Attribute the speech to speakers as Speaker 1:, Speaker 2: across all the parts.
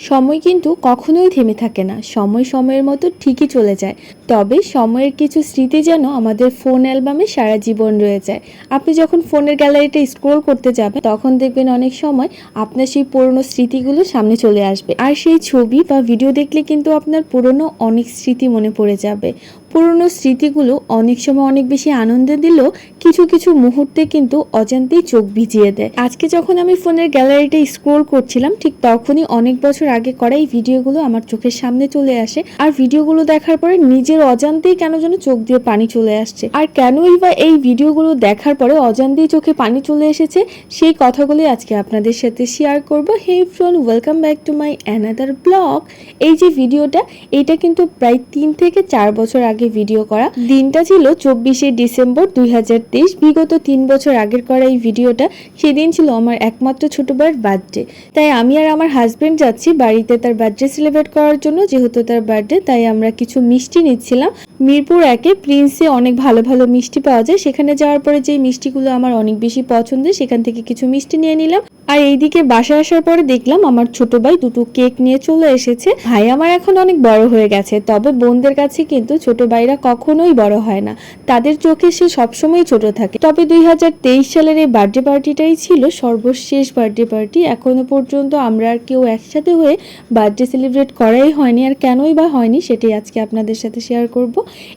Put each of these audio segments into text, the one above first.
Speaker 1: সময় কিন্তু কখনোই থেমে থাকে না। সময় সময়ের মতো ঠিকই চলে যায়। তবে সময়ের কিছু স্মৃতি যেন আমাদের ফোন অ্যালবামে সারা জীবন রয়ে যায়। আপনি যখন ফোনের গ্যালারিটা স্ক্রল করতে যাবেন তখন দেখবেন অনেক সময় আপনার সেই পুরনো স্মৃতিগুলো সামনে চলে আসবে। আর সেই ছবি বা ভিডিও দেখলে কিন্তু আপনার পুরনো অনেক স্মৃতি মনে পড়ে যাবে। পুরনো স্মৃতিগুলো অনেক সময় অনেক বেশি আনন্দ দিলেও কিছু কিছু মুহূর্তে কিন্তু অজান্তেই চোখ ভিজিয়ে দেয়। আজকে যখন আমি ফোনের গ্যালারিটা স্ক্রল করছিলাম ঠিক তখনই অনেক বছর আগে করা এই ভিডিওগুলো আমার চোখের সামনে চলে আসে। আর ভিডিওগুলো দেখার পরে নিজের অজান্তেই কেন যেন চোখ দিয়ে পানি চলে আসছে। আর কেনই বা এই ভিডিওগুলো দেখার পরে অজান্তেই চোখে পানি চলে এসেছে সেই কথাগুলি আজকে আপনাদের সাথে শেয়ার করব। Hey friend, welcome back to my another blog. এই যে ভিডিওটা, এটা কিন্তু প্রায় 3 থেকে 4 বছর আগে ভিডিও করা। দিনটা ছিল 24শে ডিসেম্বর 2023। বিগত 3 বছর আগের করা এই ভিডিওটা। সেদিন ছিল আমার একমাত্র ছোট ভাইয়ের বার্থডে। তাই আমি আর আমার হাজবেন্ড যাচ্ছি বাড়িতে তার বার্থডে সেলিব্রেট করার জন্য। যেহেতু তার বার্থডে তাই আমরা কিছু মিষ্টি নিচ্ছিলাম। মিরপুর 1-এ প্রিন্সে অনেক ভালো ভালো মিষ্টি পাওয়া যায়। সেখানে যাওয়ার পরে যে মিষ্টিগুলো আমার অনেক বেশি পছন্দের সেখান থেকে কিছু মিষ্টি নিয়ে নিলাম। আর এইদিকে বাসায় আসার পরে দেখলাম আমার ছোট ভাই দুটো কেক নিয়ে চলে এসেছে। ভাই আমার এখন অনেক বড় হয়ে গেছে, তবে বোনদের কাছে কিন্তু ছোট ভাইরা কখনোই বড় হয় না, তাদের চোখে সে সবসময় ছোট থাকে। তবে 2023 সালের এই বার্থডে পার্টিটাই ছিল সর্বশেষ বার্থডে পার্টি। এখনো পর্যন্ত আমরা আর কেউ একসাথে হয়ে বার্থডে সেলিব্রেট করাই হয়নি। আর কেনই বা হয়নি সেটাই আজকে আপনাদের সাথে শেয়ার করব।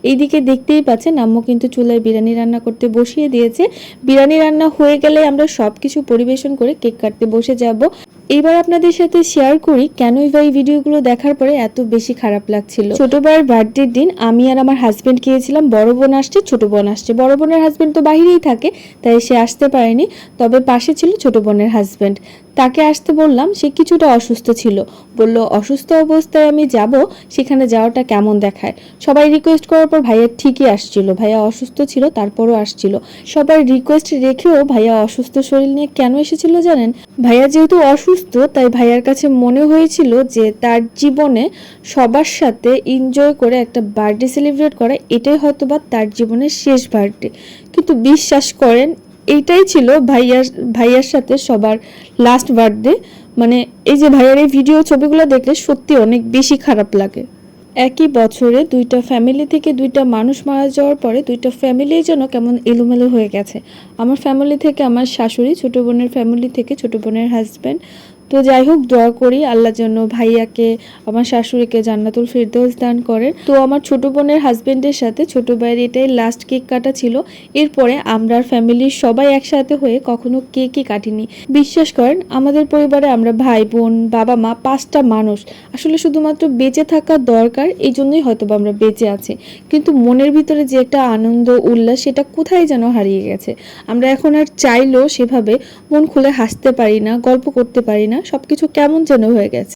Speaker 1: এইদিকে দেখতেই পাচ্ছেন আম্মু কিন্তু চুলায় বিরিয়ানি রান্না করতে বসিয়ে দিয়েছে। বিরিয়ানি রান্না হয়ে গেলে আমরা সবকিছু পরিবেশন করে কেক কাটতে বসে যাব। এবার আপনাদের সাথে শেয়ার করি কেনই বা এই ভিডিওগুলো দেখার পরে এত বেশি খারাপ লাগছিল। ছোট ভাইয়ের বার্থডের দিন আমি আর আমার হাজবেন্ড গিয়েছিলাম। বড় বোন আসছে, ছোট বোন আসছে। বড় বোনের হাজবেন্ড তো বাইরেই থাকে তাই সে আসতে পারেনি, তবে পাশে ছিল ছোট বোনের হাজবেন্ড। তাকে আসতে বললাম, সে কিছুটা অসুস্থ ছিল। বলল অসুস্থ অবস্থায় আমি যাব, সেখানে যাওয়াটা কেমন দেখায়। সবাই রিকোয়েস্ট করার পর ভাইয়া ঠিকই আসছিল। ভাইয়া অসুস্থ ছিল তারপরও আসছিল। সবার রিকোয়েস্ট রেখেও ভাইয়া অসুস্থ শরীর নিয়ে কেন এসেছিল জানেন? ভাইয়া যেহেতু অসুস্থ তাই ভাইয়ার কাছে মনে হয়েছিল যে তার জীবনে সবার সাথে এনজয় করে একটা বার্থডে সেলিব্রেট করা এটাই হয়তোবা তার জীবনের শেষ বার্থডে। কিন্তু বিশ্বাস করেন এইটাই ছিল ভাইয়ার সাথে সবার লাস্ট বার্থডে। মানে এই যে ভাইয়ার এই ভিডিও ছবিগুলো দেখলে সত্যি অনেক বেশি খারাপ লাগে। একই বছরে দুইটা ফ্যামিলি থেকে দুইটা মানুষ মারা যাওয়ার পরে দুইটা ফ্যামিলি যেন কেমন এলোমেলো হয়ে গেছে। আমার ফ্যামিলি থেকে আমার শাশুড়ি, ছোট বোনের ফ্যামিলি থেকে ছোট বোনের হাজব্যান্ড। তো যাই হোক, দোয়া করি আল্লাহ যেন ভাইয়াকে, আমার শাশুড়িকে জান্নাতুল ফেরদৌস দান করেন। তো আমার ছোট বোনের হাজবেন্ডের সাথে ছোট ভাইয়ের এটাই লাস্ট কেক কাটা ছিল। এরপরে আমরা ফ্যামিলির সবাই একসাথে হয়ে কখনো কেকই কাটিনি। বিশ্বাস করেন আমাদের পরিবারে আমরা ভাই বোন বাবা মা 5টা মানুষ। আসলে শুধুমাত্র বেঁচে থাকা দরকার, এই জন্যই হয়তো আমরা বেঁচে আছি। কিন্তু মনের ভিতরে যে একটা আনন্দ উল্লাস সেটা কোথায় যেন হারিয়ে গেছে। আমরা এখন আর চাইলেও সেভাবে মন খুলে হাসতে পারি না, গল্প করতে পারি না, সবকিছু কেমন যেন হয়ে গেছে।